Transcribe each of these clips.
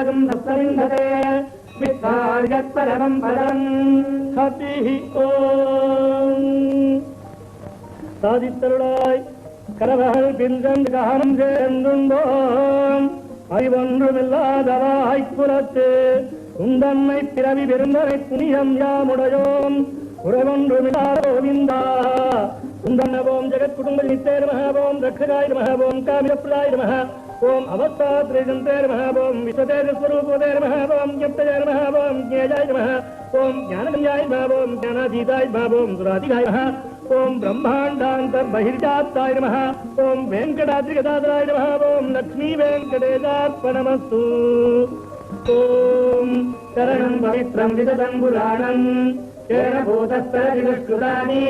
विभागं सप्तविंशते विस्तार्यत्परमं पदं हतिः ओम सादितरुळाय करवहल बिंदं गहनं जेन्दुंदोम அறிவொன்றுமில்லாதவாய் புலத்து உந்தன்னை பிறவி விருந்தனை புனியம் யாமுடையோம் உறவொன்றுமில்லாத கோவிந்தா உந்தன்னவோம் ஜெகத் குடும்ப நித்தே நமः ஓம் ரக்ஷகாய நமः ஓம் காமியப்ரதாய நமः ஓம் அவஸ்தாத்ரேஜந்தே நமः ஓம் விஸ்வதேஜஸ்வரூபதே நமः ஓம் ஞப்தஜே நமः ஓம் ஞேயாய நமः ஓம் ஞானகம்யாய நமः ஓம் ஞானாதீதாய நமः ஓம் சுராதிகாய நமः ओम ब्रह्मांडांतर बहिर्जाताय नमः ओम वेंकटाद्रिगदाधराय नमः ओम लक्ष्मी वेंकटेशार्पणमस्तु ओम शरणं पवित्रं विदतं पुराणं तेन भूतस्तरदिनष्कृतानि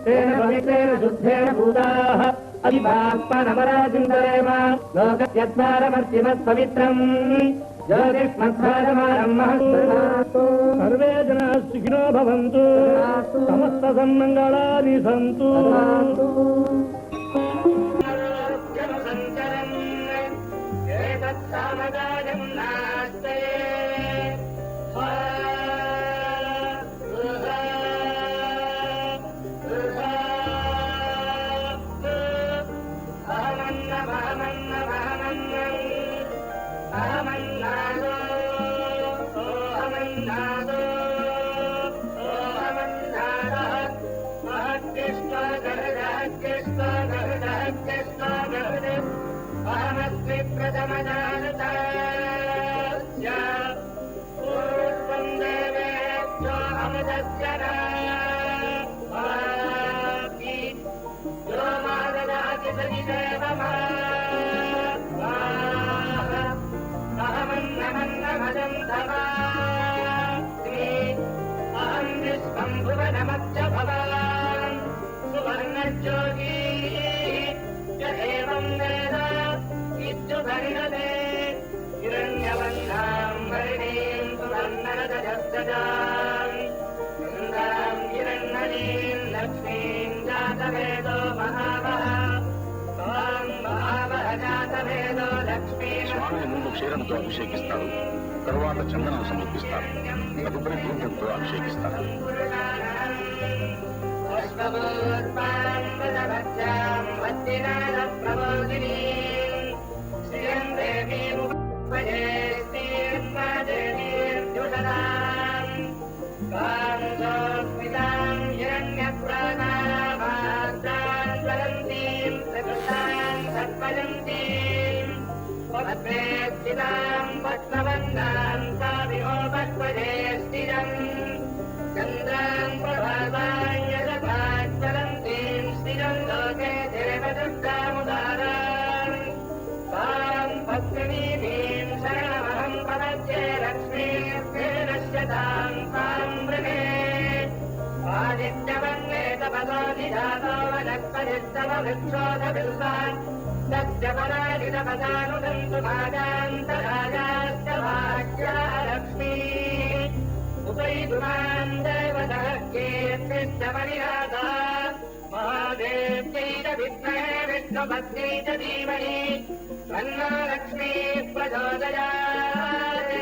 तेन पवित्रेण शुद्धेन भूताः अधिपात्मनमराजिन्दरेम लोकस्यद्वारमर्त्यमत्पवित्रम् सर्वे जना सुखिनो भवन्तु समस्त सन्मङ्गलानि सन्तु క్షీరంతో అభిషేకిస్తారు. తరువాత చందనం సమర్పిస్తారు. తదుపరి కుంకుమతో అభిషేకిస్తారు. लक्ष्मी प्रचोदयात्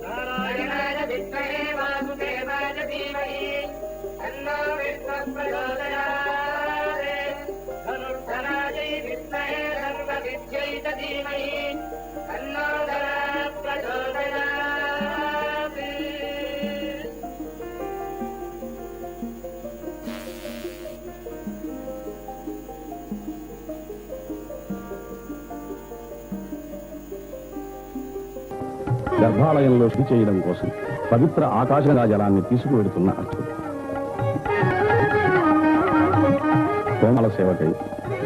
नारायणाय विद्महे वासुदेवाय धीमहि तन्नो विष्णुः प्रचोदयात् धनुर्धरायै विद्महे सर्वसिद्ध्यै धीमहि तन्नो धनः प्रचोदयात् గర్భాలయంలో శుద్ధి చేయడం కోసం పవిత్ర ఆకాశగంగా జలాన్ని తీసుకువెడుతున్న అర్చకుడు. హోమాల సేవకై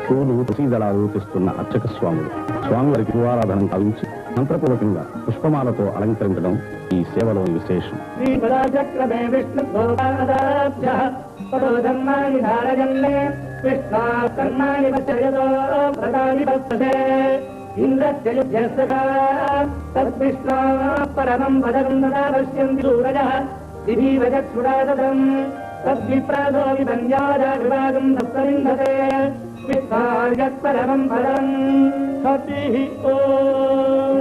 పూలు తులసీదళాలు తెస్తున్న అర్చక స్వాములు స్వామివారికి పూవారాధన కావించి మంత్రపూర్వకంగా పుష్పమాలతో అలంకరించడం ఈ సేవలోని విశేషం. परमं पदं तदा पश्यन्ति सूरजः दिवीवजत्सुरादम् तद्विप्रादो विभञ्जादा विभागं सप्तविंशते విత్తార్యత్పరమం పదం సతిః ఓం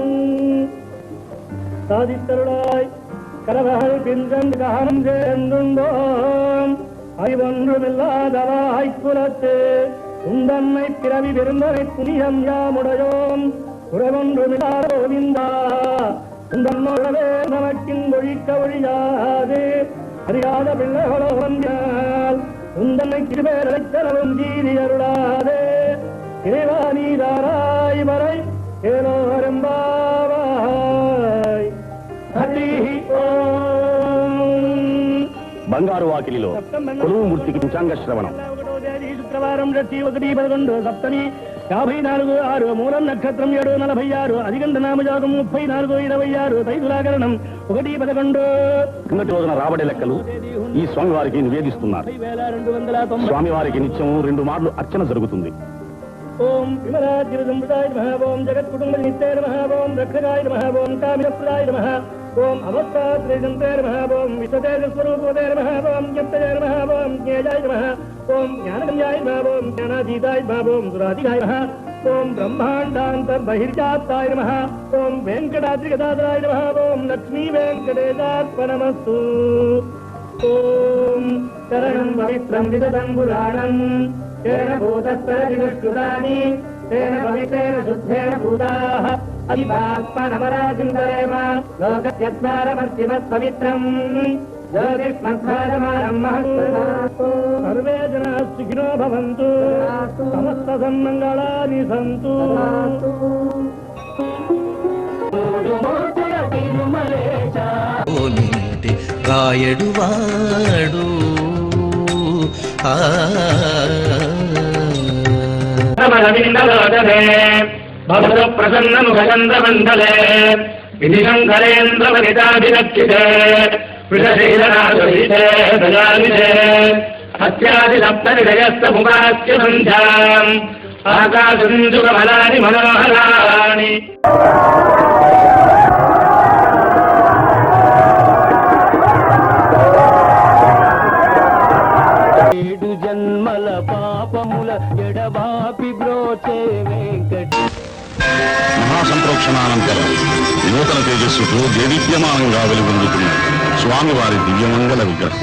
சாதித்தருளாய் கரவகள் பின்றன் கானம் சேர்ந்துண்டோம் அறிவொன்றுமில்லாதவாய் குலத்து உந்தன்னை பிறவி விருந்தனை புனியம் யாமுடையோம் உறவொன்றுமில்லாத கோவிந்தா உந்தன்னோடவே நமக்கின் ஒழிக்க ஒழியாது அறியாத பிள்ளைகளோ வந்தால் உந்தன்னை கிருபேரவும் ஜீதி அருளாதே இறைவா நீதாராய் வரை ஏலோரம்பாவாய் బంగారు వాకిలిలో కొలువు మూర్తికి పంచాంగ శ్రవణం. శుక్రవారం 1 సప్తమి 54 6 మూలం నక్షత్రం 7:46 అధిగంట నామజాగం 34:26 తైతులాగరణం 1:11. కిందటి రోజున రాబడే లెక్కలు ఈ స్వామివారికి నివేదిస్తున్నారు. స్వామివారికి నిత్యం 2 మార్లు అర్చన జరుగుతుంది. ఓం విమలాద్రిసంప్రదాయ నమః. ఓం జగత్కుటుంబ నిత్యాయ నమః. ఓం రక్షకాయ నమః. ఓం కామినప్రదాయ నమః. ఓం అవస్థాత్రిజంతాయ నమః. ఓం విశ్వతేజస్వరూపోదయ నమః. ఓం జ్ఞప్తయాయ నమః. ఓం జ్ఞేయాయ నమః. ఓం జ్ఞానగమ్యాయ నమః. ఓం జ్ఞానాతీతాయ నమః. ఓం సురాధికాయ నమః. ఓం బ్రహ్మాండాంతర్బహిర్జాతాయ నమః. ఓం వెంకటాద్రిగదాధరాయ నమః. ఓం లక్ష్మీ వెంకటేశార్పణమస్తు. ఓం శరణం పవిత్రం విదతం పురాణం తేన భూతస్తరజినుష్కృతాని తేన పవిత్రేణ శుద్ధేన భూతాః అవిపాత్మనమరాజిందరేమ లోకస్యద్వారమర్చిమత్పవిత్రం జ్యోతిష్మద్వారమానం మహత్తు. సర్వే జనాః సుఖినో భవంతు. సమస్త సన్మంగళాని సంతు. రాయడు వాడు భవతు ప్రసన్న ముఖచంద్ర మండలే ఇది శంకరేంద్రవనితాభిరక్షితే విషశీలనాశీతే దయానిధే హత్యాది సప్త నిరయస్త ముఖాస్య సంధ్యాం ఆకాశంజుగమలాని మనోహరాణి. జన్మల పాపముల ఎడబాపి బ్రోచే వెంకట. మహాసంప్రోక్షణానంతరం నూతన తేజస్సుతో దేదీప్యమానంగా వెలుగొందుతున్న స్వామివారి దివ్యమంగళ విగ్రహం.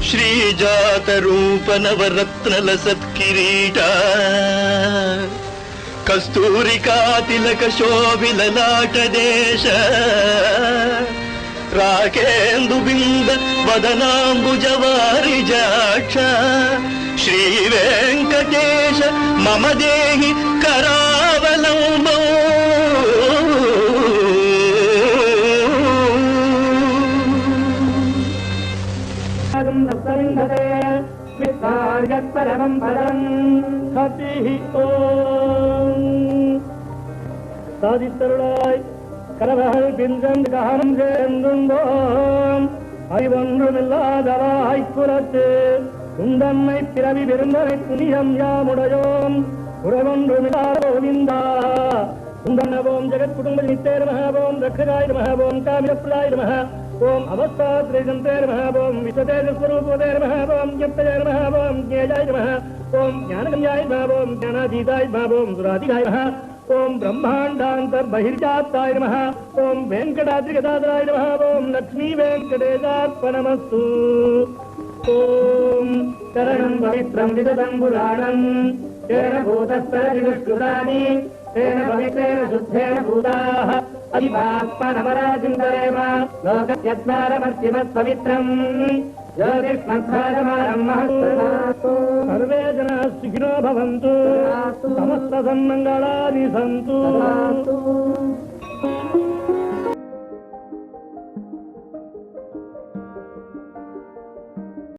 శ్రీజాత రూప నవరత్నల సత్కిరీట కస్తూరికా తిలక శోభిలలాట దేశ రాకేందు బింద వదనాంబుజవారి జాక్ష శ్రీ వెంకటేశ మమ దేహి కరావలంబో. విత్తార్యత్పరమం పదం సతిః ఓం சாதித்தருளாய் கரவகள் பின்றன் கானம் சேர்ந்துண்டோம் அறிவொன்றுமில்லாதவாய் குலத்து உந்தன்னை பிறவி விருந்தனை புனியம் யாமுடையோம் உறவொன்றுமில்லாத கோவிந்தா உந்தன்னவோம் ஜெகத்குடும்ப நித்யாய நமः. ஓம் ரక్షகாய நமः. ஓம் காமினப்ரதாய நமः. ஓம் அவஸ்தாத்ரிஜந்தாய நமः. ஓம் விஸ்வதேஜஸ்வரூபோதய நமः. ஓம் జ్ఞప్తయాయ நமः. ஓம் జ్ఞేయాయ நமः. ஓம் జ్ఞానగమ్యాయ நமः. ஓம் జ్ఞానాతీతాయ நமः. ஓம் సురాధికాయ நமः. ఓం బ్రహ్మాండాంతర్బహిర్జాతాయ నమః. ఓం వెంకటాద్రిగదాధరాయ నమః. ఓం లక్ష్మీ వెంకటేశార్పణమస్తు. ఓం శరణం పవిత్రం విదతం పురాణం తేన భూతస్తరజినుష్కృతాని తేన పవిత్రేణ శుద్ధేన భూతాః అవిపాత్మనమరాజిందరేమ లోకస్యద్వారమర్చిమత్పవిత్రం జ్యోతిష్మద్వారమానం మహత్తు. సర్వే జనాః సుఖినో భవంతు. సమస్త సన్మంగళాని సంతు.